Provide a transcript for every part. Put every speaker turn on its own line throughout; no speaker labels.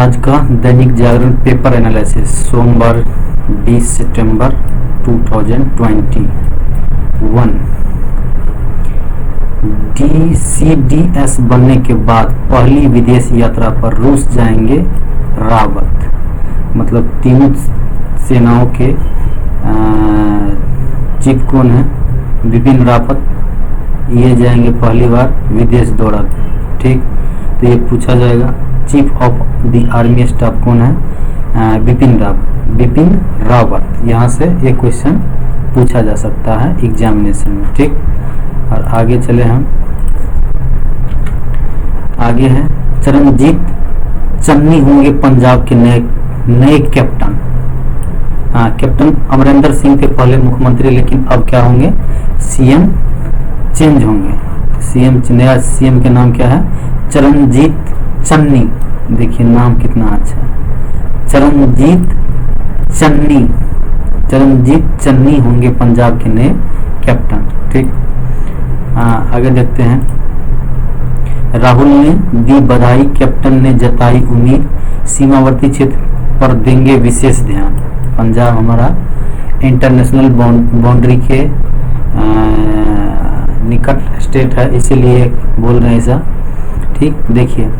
आज का Dainik Jagran paper analysis सोमवार 20 सितंबर 2021। DCDS बनने के बाद पहली विदेश यात्रा पर रूस जाएंगे रावत। मतलब तीनों सेनाओं के चीफ कौन है? बिपिन रावत। ये जाएंगे पहली बार विदेश दौरा। ठीक, तो ये पूछा जाएगा chief of the army staff कौन है? बिपिन रावत। यहाँ से एक क्वेश्चन पूछा जा सकता है एग्जामिनेशन में। ठीक, और आगे चले हम। आगे है चरणजीत चन्नी होंगे पंजाब के नए कैप्टन। कैप्टन अमरिंदर सिंह थे पहले मुख्यमंत्री, लेकिन अब क्या होंगे? सीएम चेंज होंगे। नया सीएम के नाम क्या है? चरणजीत चन्नी। देखिए नाम कितना अच्छा है, चरणजीत चन्नी होंगे पंजाब के नए कैप्टन। ठीक, आगे देखते हैं। राहुल ने दी बधाई, कैप्टन ने जताई उम्मीद, सीमावर्ती क्षेत्र पर देंगे विशेष ध्यान। पंजाब हमारा इंटरनेशनल बाउंड्री के निकट स्टेट है, इसीलिए बोल रहे हैं ऐसा। ठीक, देखिए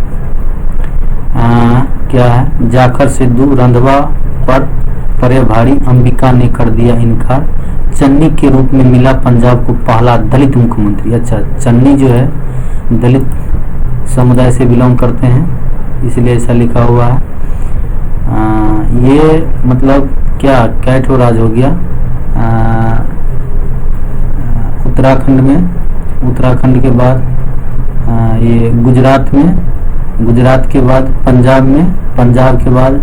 क्या है? जाखर से दूर रंधवा पर परे भारी, अंबिका ने कर दिया इनकार, चन्नी के रूप में मिला पंजाब को पहला दलित मुख्यमंत्री। अच्छा, चन्नी जो है दलित समुदाय से बिलोंग करते हैं, इसलिए ऐसा लिखा हुआ है। ये मतलब क्या कैठो राज हो गया उत्तराखंड में, उत्तराखंड के बाद ये गुजरात में, गुजरात के बाद पंजाब में, पंजाब के बाद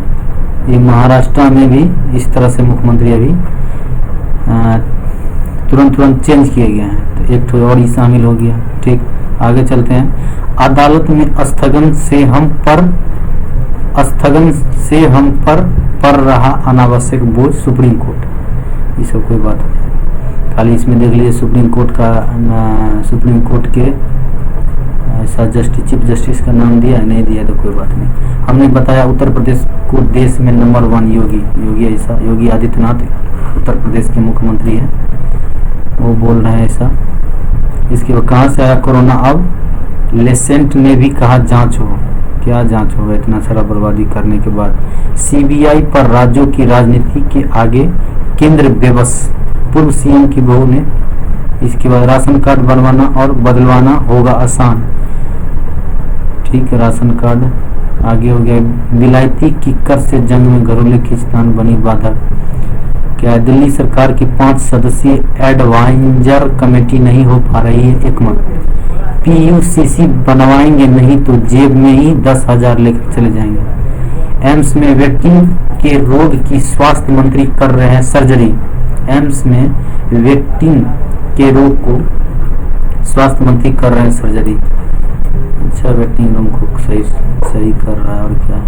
ये महाराष्ट्र में भी इस तरह से मुख्यमंत्री अभी तुरंत चेंज किए गए हैं। तो एक और ही शामिल हो गया। ठीक, आगे चलते हैं। अदालत में स्थगन से हम पर पड़ रहा अनावश्यक बोझ, सुप्रीम कोर्ट। ये सब कोई बात नहीं, खाली इसमें देख लीजिए सुप्रीम कोर्ट के ऐसा चीफ जस्टिस का नाम दिया नहीं दिया तो कोई बात नहीं। हमने बताया उत्तर प्रदेश को देश में नंबर 1 योगी आदित्यनाथ उत्तर प्रदेश के मुख्यमंत्री हैं, वो बोल रहे हैं ऐसा। इसके बाद कहाँ से आया कोरोना? अब लेसेंट ने भी कहा जांच हो। क्या जांच होगा इतना सारा बर्बादी करने के बाद? सीबीआई पर राज्यों की राजनीति के आगे केंद्र बेबस, पूर्व सीएम की बहू ने। इसके बाद राशन कार्ड बनवाना और बदलवाना होगा आसान। ठीक है, राशन कार्ड। आगे हो गया विलायती किक्कर से जंग में घरेलू खींचतान बनी बाधक। क्या दिल्ली सरकार की 5 सदस्यीय एडवाइजर कमेटी नहीं हो पा रही है एकमत। पीयूसीसी बनवाएंगे नहीं तो जेब में ही 10,000 लेकर चले जाएंगे। एम्स में वेटिंग के रोग की स्वास्थ्य मंत्री कर रहे हैं सर्जरी। एम्स में वेटिंग के रोग को स्वास्थ्य मंत्री कर रहे हैं सर्जरी। अच्छा, वेटिंग रूम को सही कर रहा है। और क्या?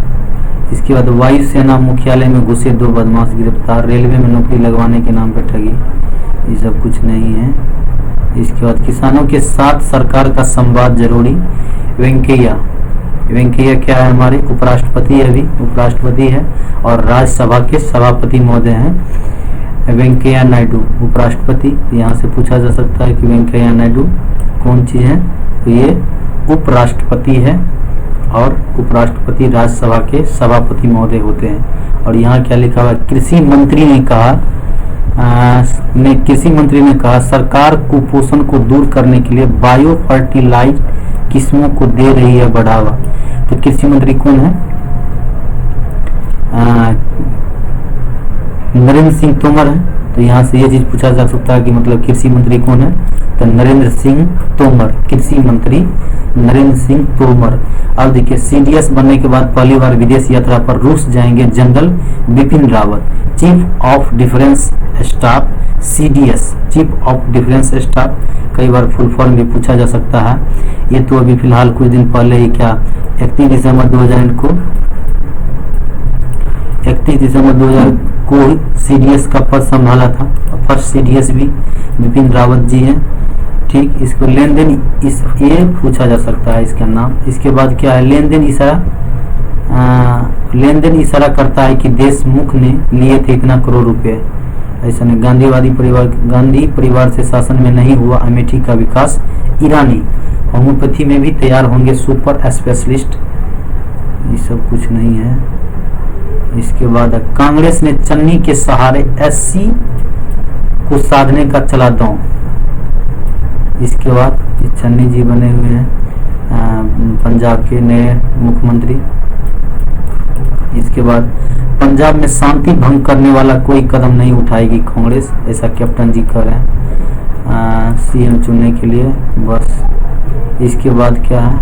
इसके बाद वायुसेना मुख्यालय में घुसे 2 बदमाश गिरफ्तार, रेलवे में नौकरी लगवाने के नाम पर ठगी। ये सब कुछ नहीं है। इसके बाद किसानों के साथ सरकार का संवाद जरूरी। वेंकैया क्या है? हमारे उपराष्ट्रपति है, अभी उपराष्ट्रपति है, और राज्यसभा के सभापति महोदय हैं वेंकैया नायडू। उपराष्ट्रपति यहाँ से पूछा जा सकता है कि वेंकैया नायडू कौन चीज है? तो ये उपराष्ट्रपति है, और उपराष्ट्रपति राज्यसभा के सभापति महोदय होते हैं। और यहाँ क्या लिखा हुआ? कृषि मंत्री ने कहा सरकार कुपोषण को दूर करने के लिए बायो फर्टिलाइज किस्मों को दे रही है बढ़ावा। तो कृषि मंत्री कौन है? नरेंद्र सिंह तोमर है। तो यहाँ से ये चीज पूछा जा सकता है कि मतलब कृषि मंत्री कौन है? तो नरेंद्र सिंह तोमर, कृषि मंत्री नरेंद्र सिंह तोमर। अब देखिए सीडीएस बनने के बाद पहली बार विदेश यात्रा पर रूस जाएंगे general Bipin Rawat. Chief of defence staff, CDS chief of defence staff, कई बार फुल फॉर्म भी पूछा जा सकता है। ये तो अभी फिलहाल कुछ दिन पहले ही क्या 31 दिसंबर 2000 को सीडीएस का पद संभाला था। फर्स्ट सीडीएस भी बिपिन रावत जी हैं। ठीक, इसको लेन देन ये पूछा जा सकता है इसका नाम। इसके बाद क्या है? लेन देन इशारा लेन देन इशारा करता है कि देशमुख ने लिए थे इतना करोड़ रुपए। ऐसा नहीं, गांधी परिवार से शासन में नहीं हुआ अमेठी का विकास। ईरानी, होम्योपैथी में भी तैयार होंगे सुपर स्पेशलिस्ट। ये सब कुछ नहीं है। इसके बाद कांग्रेस ने चन्नी के सहारे एससी को साधने का चला दांव। इसके बाद चन्नी जी बने हुए हैं पंजाब के नए मुख्यमंत्री। इसके बाद पंजाब में शांति भंग करने वाला कोई कदम नहीं उठाएगी कांग्रेस, ऐसा कैप्टन जी कह रहे हैं सीएम चुनने के लिए बस। इसके बाद क्या है,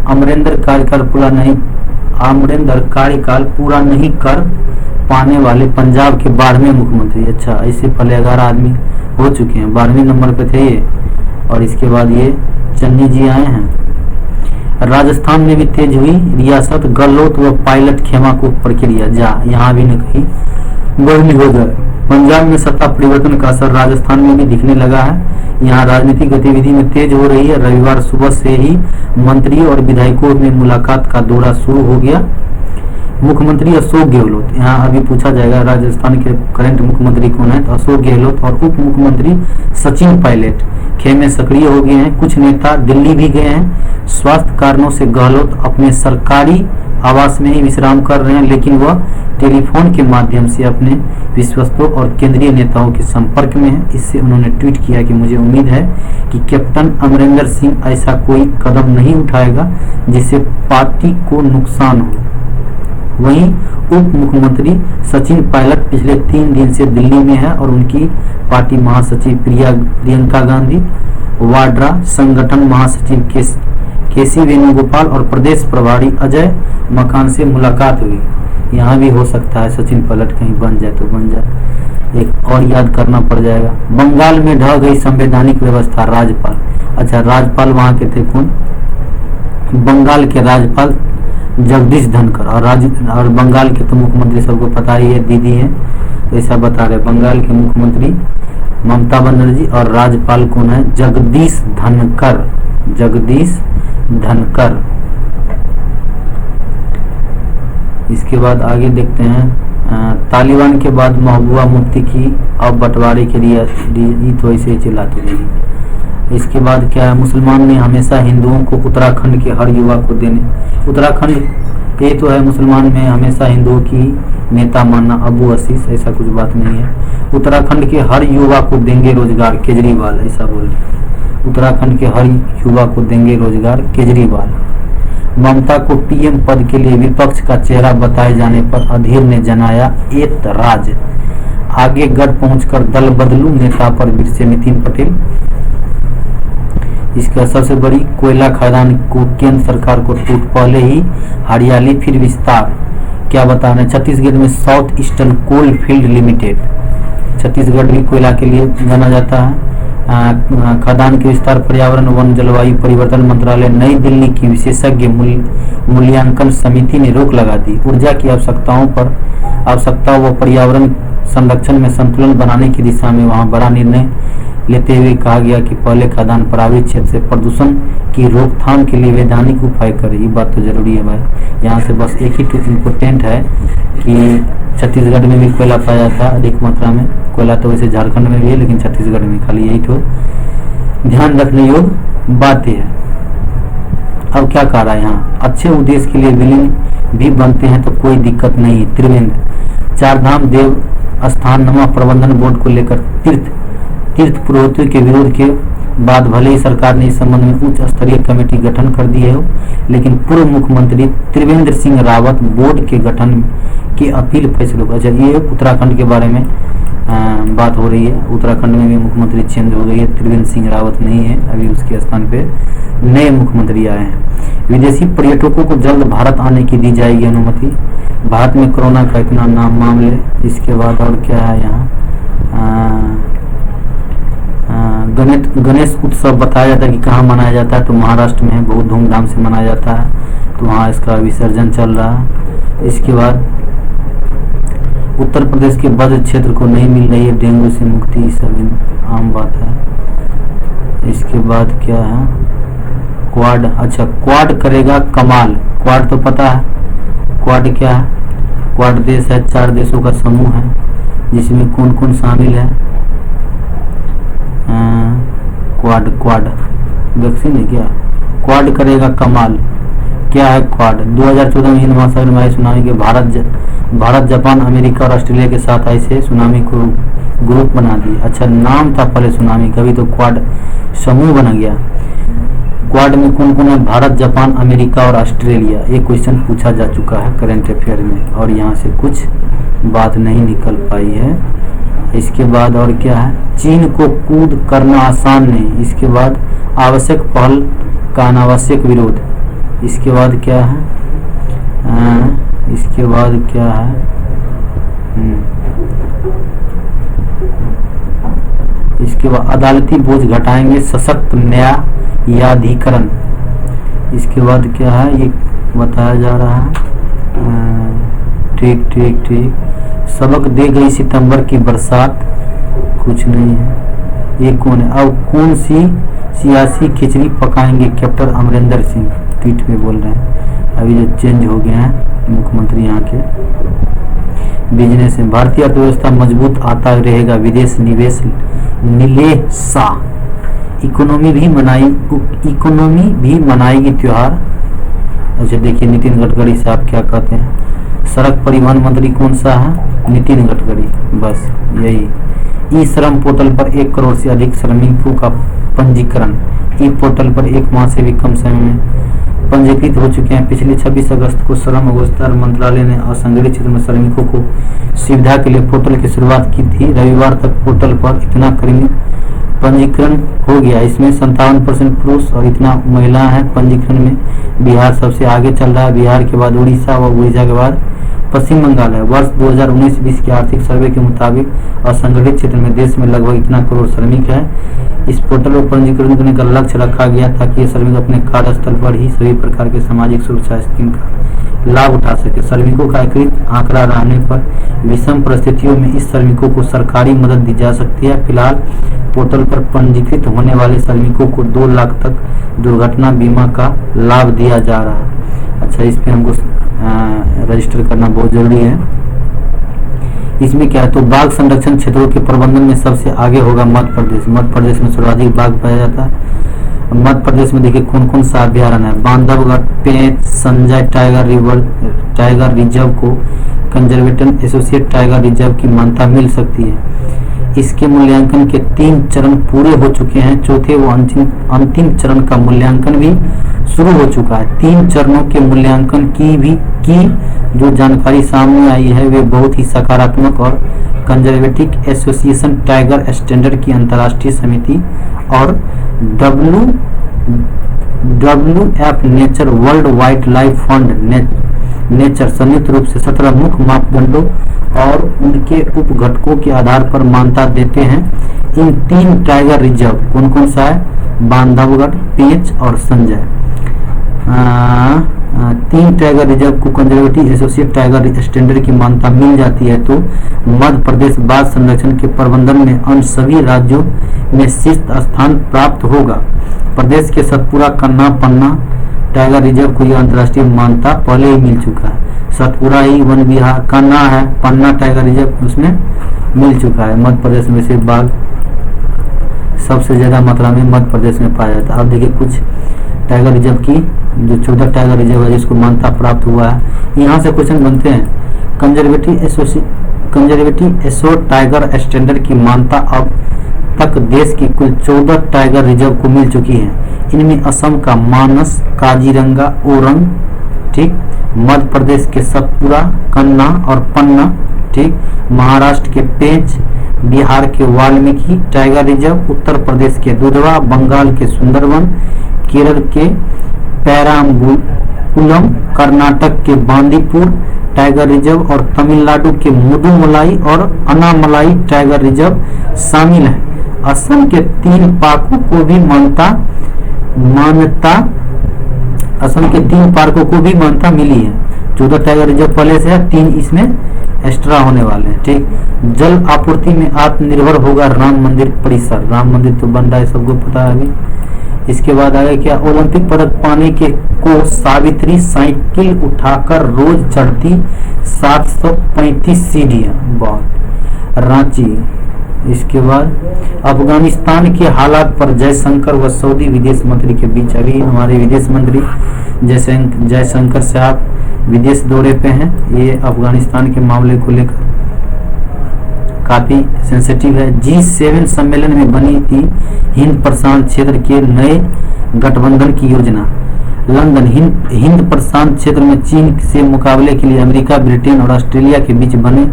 अमरिंदर कार्यकाल पूरा नहीं कर पाने वाले पंजाब के 12वें मुख्यमंत्री। अच्छा, ऐसे पहले 11 आदमी हो चुके हैं, 12वें नंबर पे थे ये। और इसके बाद ये चन्नी जी आए हैं। राजस्थान में भी तेज हुई रियासत गहलोत व पायलट खेमा को प्रक्रिया। यहाँ भी न कहीं बदली हो जाए। पंजाब में सत्ता परिवर्तन का असर राजस्थान में भी दिखने लगा है। यहाँ राजनीतिक गतिविधि में तेज हो रही है। रविवार सुबह से ही मंत्री और विधायकों में मुलाकात का दौरा शुरू हो गया। मुख्यमंत्री अशोक गहलोत, यहाँ अभी पूछा जाएगा राजस्थान के करंट मुख्यमंत्री कौन है, तो अशोक गहलोत और उप मुख्यमंत्री सचिन पायलट खेमे सक्रिय हो गए हैं। कुछ नेता दिल्ली भी गए हैं। स्वास्थ्य कारणों से गहलोत अपने सरकारी आवास में ही विश्राम कर रहे हैं, लेकिन वह टेलीफोन के माध्यम से अपने विश्वस्तों और केंद्रीय नेताओं के संपर्क में है। इससे उन्होंने ट्वीट किया कि मुझे उम्मीद है कि कैप्टन अमरिंदर सिंह ऐसा कोई कदम नहीं उठाएगा जिससे पार्टी को नुकसान हो। वहीं उप मुख्यमंत्री सचिन पायलट पिछले 3 दिन से दिल्ली में है और उनकी पार्टी महासचिव प्रियंका गांधी वाड्रा, संगठन महासचिव केसी वेणुगोपाल और प्रदेश प्रभारी अजय मकान से मुलाकात हुई। यहाँ भी हो सकता है सचिन पायलट कहीं बन जाए तो बन जाए। एक और याद करना पड़ जाएगा, बंगाल में ढह गई संवैधानिक व्यवस्था। राज्यपाल, अच्छा राज्यपाल वहाँ के थे कौन, बंगाल के राज्यपाल जगदीश धनखड़। और बंगाल के तो मुख्यमंत्री सबको पता ही है, दीदी है, तो ऐसा बता रहे। बंगाल के मुख्यमंत्री ममता बनर्जी और राज्यपाल कौन है, जगदीश धनखड़। जगदीश धनखड़। इसके बाद आगे देखते हैं, तालिबान के बाद महबूबा मुफ्ती की अब बंटवारे के लिए तो ऐसे ही चिल्लाती रही। इसके बाद क्या है, मुसलमान ने हमेशा हिंदुओं को उत्तराखंड के हर युवा को देने, उत्तराखंड ये तो है मुसलमान में हमेशा हिंदुओं की नेता मानना अबू आशीष, ऐसा कुछ बात नहीं है। उत्तराखंड के हर युवा को देंगे रोजगार, केजरीवाल ऐसा बोल रहे। उत्तराखंड के हर युवा को देंगे रोजगार, केजरीवाल। ममता को पीएम पद के लिए विपक्ष का चेहरा बताए जाने पर अधीर ने जनाया ऐतराज। आगे गढ़ पहुंचकर दल बदलू नेता पर बिरसे नितिन पटेल। इसका सबसे बड़ी कोयला खदान को केंद्र सरकार को टूट, पहले ही हरियाली फिर विस्तार। क्या बता रहे हैं, छत्तीसगढ़ में south eastern coal field limited, Chhattisgarh भी कोयला के लिए जाना जाता है। खदान के विस्तार, पर्यावरण वन जलवायु परिवर्तन मंत्रालय नई दिल्ली की विशेषज्ञ मूल्यांकन समिति ने रोक लगा दी। ऊर्जा की आवश्यकता व पर्यावरण संरक्षण में संतुलन बनाने की दिशा में वहां बड़ा निर्णय लेते हुए कहा गया कि पहले खदान प्रभावित क्षेत्र से प्रदूषण की रोकथाम के लिए वैधानिक उपाय करें। ये बात तो जरूरी है भाई। यहाँ से बस एक ही तो इम्पोर्टेंट है कि छत्तीसगढ़ में भी कोयला पाया जाता है अधिक मात्रा में। कोयला तो वैसे झारखंड में भी है, लेकिन छत्तीसगढ़ में खाली यही तो ध्यान रखने योग्य बात है। अब क्या कह रहा है यहाँ, अच्छे उद्देश्य के लिए विलीन भी बनते हैं तो कोई दिक्कत नहीं। त्रिवेंद्र, चारधाम देव स्थान नमा प्रबंधन बोर्ड को लेकर तीर्थ पुरोहितों के विरोध के बाद भले ही सरकार ने इस संबंध में उच्च स्तरीय कमेटी गठन कर दी है, लेकिन पूर्व मुख्यमंत्री त्रिवेंद्र सिंह रावत बोर्ड के गठन की अपील फैसलों का, ये उत्तराखंड के बारे में बात हो रही है। उत्तराखंड में भी मुख्यमंत्री चेंज हो गई है, त्रिवेंद्र सिंह रावत नहीं है, अभी उसके स्थान पे नए मुख्यमंत्री आए हैं। विदेशी पर्यटकों को जल्द भारत आने की दी जाएगी अनुमति। भारत में कोरोना का इतना नाम मामले। इसके बाद और क्या है यहाँ, गणेश उत्सव बताया जाता है कि कहाँ मनाया जाता है, तो महाराष्ट्र में बहुत धूमधाम से मनाया जाता है, तो वहाँ इसका विसर्जन चल रहा है। इसके बाद उत्तर प्रदेश के ब्रज क्षेत्र को नहीं मिल रही है डेंगू से मुक्ति, सब आम बात है। इसके बाद क्या है, क्वाड, अच्छा क्वाड करेगा कमाल। क्वाड तो पता है, क्वाड क्या है? क्वाड देश है, 4 देशों का समूह है जिसमें कौन कौन शामिल है? क्वाड, क्वाड वैक्सीन है क्या? क्वाड करेगा कमाल, क्या है क्वाड? 2014 में हिंद महासागर में आई सुनामी के भारत जापान अमेरिका और ऑस्ट्रेलिया के साथ ऐसे सुनामी को ग्रुप बना दिया। अच्छा नाम था पहले सुनामी का, अभी तो क्वाड समूह बना गया। क्वाड में कौन कौन है? भारत जापान अमेरिका और ऑस्ट्रेलिया। एक क्वेश्चन पूछा जा चुका है करंट अफेयर में और यहाँ से कुछ बात नहीं निकल पाई है। इसके बाद और क्या है? चीन को कूद करना आसान नहीं। इसके बाद आवश्यक पहल का अनावश्यक विरोध। इसके बाद क्या है? इसके बाद क्या है? इसके बाद अदालती बोझ घटाएंगे सशक्त न्यायाधिकरण। इसके बाद क्या है ये बताया जा रहा है? ठीक ठीक ठीक, सबक दे गई सितंबर की बरसात, कुछ नहीं है। ये कौन है? अब कौन सी सियासी खिचड़ी पकाएंगे कैप्टन अमरिंदर सिंह? ट्वीट में बोल रहे हैं, अभी जो चेंज हो गए हैं मुख्यमंत्री यहाँ के। बिजनेस में भारतीय अर्थव्यवस्था मजबूत आता रहेगा विदेश निवेश निलेसा। इकोनॉमी भी मनाएगी त्योहार। अच्छा देखिए नितिन गडकरी साहब क्या कहते हैं। सड़क परिवहन मंत्री कौन सा है? नितिन गडकरी। बस यही। ई श्रम पोर्टल पर 1 करोड़ से अधिक श्रमिकों का पंजीकरण। ई पोर्टल पर 1 माह से भी कम समय में पंजीकृत हो चुके हैं। पिछले 26 अगस्त को श्रम रोजगार मंत्रालय ने असंगठित क्षेत्र में श्रमिकों को सुविधा के लिए पोर्टल की शुरुआत की थी। रविवार तक पोर्टल पर इतना करीबी पंजीकरण हो गया। इसमें 57% पुरुष और इतना महिला है। पंजीकरण में बिहार सबसे आगे चल रहा है। बिहार के बाद उड़ीसा व उड़ीसा के बाद पश्चिम बंगाल है। वर्ष 2019-20 के आर्थिक सर्वे के मुताबिक असंगठित क्षेत्र में देश में लगभग इतना करोड़ श्रमिक है। इस पोर्टल पर पंजीकरण करने का लक्ष्य रखा गया ताकि ये श्रमिक अपने कार्यस्थल पर ही सभी प्रकार के सामाजिक सुरक्षा स्कीम का लाभ उठा सके। श्रमिकों का एकीकृत आंकड़ा रहने पर विषम परिस्थितियों में इस श्रमिकों को सरकारी मदद दी जा सकती है। फिलहाल पोर्टल पर पंजीकृत होने वाले श्रमिकों को 2 लाख तक दुर्घटना बीमा का लाभ दिया जा रहा है। अच्छा इस पे हमको रजिस्टर करना बहुत जरूरी है। इसमें क्या है? तो बाघ संरक्षण क्षेत्रों के प्रबंधन में सबसे आगे होगा मध्य प्रदेश। मध्य प्रदेश में सर्वाधिक बाघ पाया जाता है। मध्य प्रदेश में देखिए कौन कौन सा अभ्यारण्य है। बांधवगढ़, पेंच, संजय टाइगर रिजर्व को कंजर्वेशन एसोसिएट टाइगर रिजर्व की मान्यता मिल सकती है। इसके मूल्यांकन के 3 चरण पूरे हो चुके हैं। चौथे व अंतिम चरण का मूल्यांकन भी शुरू हो चुका है। 3 चरणों के मूल्यांकन की जो जानकारी सामने आई है वे बहुत ही सकारात्मक और कंजर्वेटिव एसोसिएशन टाइगर स्टैंडर्ड की अंतर्राष्ट्रीय समिति और WWF nature world wild life fund nature संयुक्त रूप से 17 मुख्य मापदंडों और उनके उपघटकों के आधार पर मान्यता देते हैं। इन 3 टाइगर रिजर्व कौन कौन सा है? बांधवगढ़, पेंच और संजय। 3 टाइगर रिजर्व को कंजर्वेटिव एसोसिएट टाइगर स्टैंडर्ड की मान्यता मिल जाती है तो मध्य प्रदेश बाघ संरक्षण के प्रबंधन में अन्य सभी राज्यों में शीर्ष स्थान प्राप्त होगा। प्रदेश के सतपुरा, कन्ना, पन्ना टाइगर रिजर्व को यह अंतर्राष्ट्रीय मान्यता पहले ही मिल चुका है। सतपुरा ही वन विहार, कन्ना है, पन्ना टाइगर रिजर्व उसमें मिल चुका है। मध्य प्रदेश में से बाघ सबसे ज्यादा मात्रा में मध्य प्रदेश में पाया जाता है। अब देखिए कुछ टाइगर रिजर्व की जो 14 टाइगर रिजर्व है जिसको मान्यता प्राप्त हुआ है। यहाँ से क्वेश्चन बनते हैं। कंजर्वेटिव एसो टाइगर स्टैंडर्ड की मान्यता अब तक देश की कुल 14 टाइगर रिजर्व को मिल चुकी है। इनमें असम का मानस, काजीरंगा, ओरंग, ठीक, मध्य प्रदेश के सतपुरा, कन्ना और पन्ना, ठीक, महाराष्ट्र के पेंच, बिहार के वाल्मीकि टाइगर रिजर्व, उत्तर प्रदेश के दुधवा, बंगाल के सुंदरवन, केरल के पेराम्बकुलम, कर्नाटक के बांदीपुर टाइगर रिजर्व और तमिलनाडु के मुदुमलाई और अनामलाई टाइगर रिजर्व शामिल है। असम के 3 पार्कों को भी असम के 3 पार्कों को भी मान्यता मिली है। 14 टाइगर रिजर्व पहले से है, 3 इसमें एक्स्ट्रा होने वाले हैं। ठीक, जल आपूर्ति में आत्मनिर्भर होगा राम मंदिर परिसर। राम मंदिर तो बन रहा है, सबको पता है। अभी इसके बाद आगे क्या, ओलंपिक पदक पाने के को सावित्री साइकिल उठाकर रोज चढ़ती 735 सीढ़ियां, बहुत। रांची। इसके बाद अफगानिस्तान के हालात पर जयशंकर व सऊदी विदेश मंत्री के बीच, अभी हमारे विदेश मंत्री जयशंकर साहब विदेश दौरे पे हैं। ये अफगानिस्तान के मामले को लेकर काफी सेंसिटिव है। G7 सम्मेलन में बनी थी हिंद प्रशांत क्षेत्र के नए गठबंधन की योजना। लंदन। हिंद प्रशांत क्षेत्र में चीन से मुकाबले के लिए अमेरिका, ब्रिटेन और ऑस्ट्रेलिया के बीच बने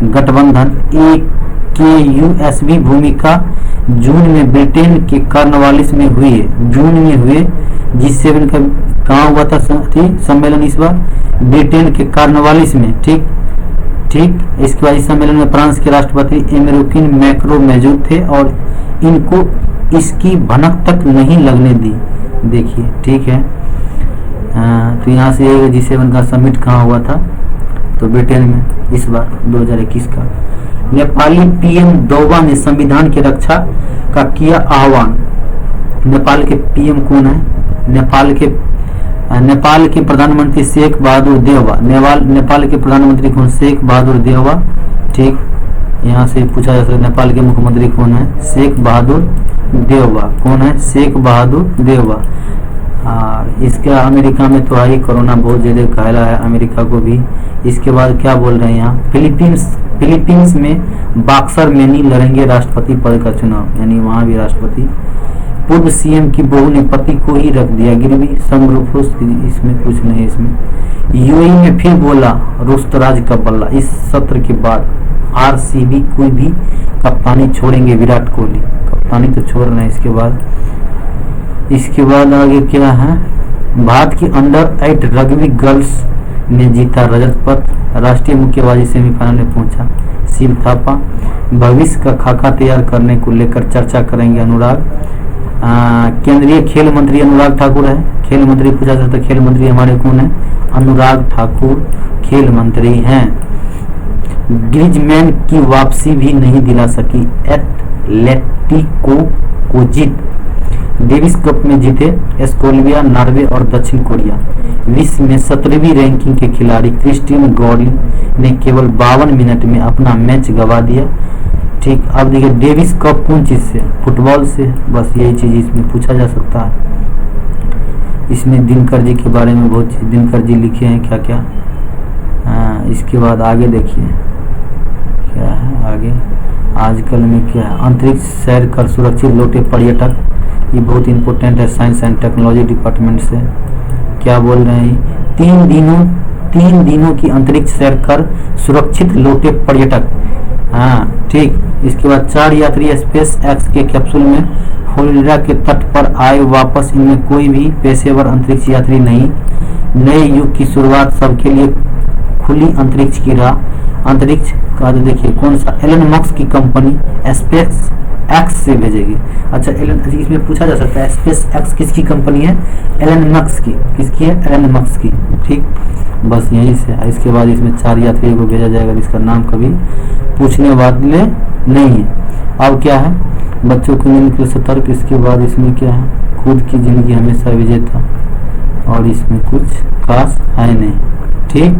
गठबंधन AKUSB भूमिका जून में ब्रिटेन के कॉर्नवालिस में हुई है। जून में हुए G7 का कहाँ हुआ था सम्मेलन, इस बार ब्रिटेन के कॉर्नवालिस में। ठीक। इसके बाद इस सम्मेलन में फ्रांस के राष्ट्रपति एमेरोकिन मैक्रो मौजूद थे और इनको इसकी भनक तक नहीं लगने दी। देखिए, ठीक है। तो यहाँ से G7 का समिट कहाँ हुआ था, तो ब्रिटेन में, इस बार 2021 का। नेपाली PM दौबा ने संविधान की रक्षा का किया आह्वान। नेपाल के PM कौन है, नेपाल के प्रधानमंत्री शेख बहादुर देउबा। नेपाल के प्रधानमंत्री कौन, शेख बहादुर देउबा। ठीक, यहाँ से पूछा जा सकता है नेपाल के मुख्यमंत्री कौन है, शेख बहादुर देउबा। कौन है, शेख बहादुर देउबा। इसका अमेरिका में तो आई, कोरोना बहुत ज्यादा कहला है अमेरिका को भी। इसके बाद क्या बोल रहे हैं यहाँ, फिलीपींस में बॉक्सर मैनी लड़ेंगे राष्ट्रपति पद का चुनाव, यानी वहाँ भी राष्ट्रपति। पूर्व CM की बहू ने पति को ही रख दिया गिरवी, समरूफोस, इसमें कुछ नहीं। इसमें UAE में फिर बोला रुस्तराज का बल्ला। इस सत्र के बाद RCB कोई भी कप्तानी छोड़ेंगे विराट कोहली, कप्तानी तो छोड़ रहे हैं। इसके बाद आगे क्या है, भारत की अंडर-8 रग्बी गर्ल्स ने जीता रजत पदक, राष्ट्रीय मुक्केबाजी सेमीफाइनल में पहुंचा शिव थापा। भविष्य का खाका तैयार करने को लेकर चर्चा करेंगे अनुराग। केंद्रीय खेल मंत्री अनुराग ठाकुर है। खेल मंत्री पूछा जाता है, खेल मंत्री हमारे कौन है, अनुराग ठाकुर खेल मंत्री हैं। ग्रिजमैन की वापसी भी नहीं दिला सकी एटलेटिको को जीत। डेविस कप में जीते एस्टोनिया, नॉर्वे और दक्षिण कोरिया। विश्व में 17वीं रैंकिंग के खिलाड़ी क्रिस्टियन गॉर्डिन ने केवल 52 मिनट में अपना मैच गंवा दिया। ठीक, अब देखिए डेविस कप कौन चीज से, फुटबॉल से, बस यही चीज इसमें पूछा जा सकता है। इसमें दिनकर जी के बारे में बहुत चीज दिनकर जी लिखे हैं क्या क्या। इसके बाद आगे देखिए क्या है आगे, आजकल में क्या है, अंतरिक्ष सैर कर सुरक्षित लौटे पर्यटक। ये बहुत इंपॉर्टेंट है साइंस एंड टेक्नोलॉजी डिपार्टमेंट से। क्या बोल रहे हैं, 3 दिनों की अंतरिक्ष सैर कर सुरक्षित लौटे पर्यटक। हाँ ठीक। इसके बाद 4 यात्री स्पेस एक्स के कैप्सूल में फ्लोरिडा के तट पर आए वापस, इनमें कोई भी पेशेवर अंतरिक्ष यात्री नहीं। नए युग की शुरुआत, सबके लिए खुली अंतरिक्ष की राह। अंतरिक्ष का तो देखिए कौन सा, एलन मस्क की कंपनी स्पेस एक्स से भेजेगी। अच्छा, इसमें पूछा जा सकता है स्पेस एक्स किसकी कंपनी है, एलन मस्क की। किसकी है, एलन मस्क की। ठीक, बस यहीं से। इसके बाद इसमें 4 यात्रियों को भेजा जाएगा जिसका नाम कभी पूछने वाले नहीं है। अब क्या है, बच्चों को नींद के सतर्क। इसके बाद इसमें क्या है, खुद की जिंदगी हमेशा विजेता, और इसमें कुछ खास है नहीं। ठीक।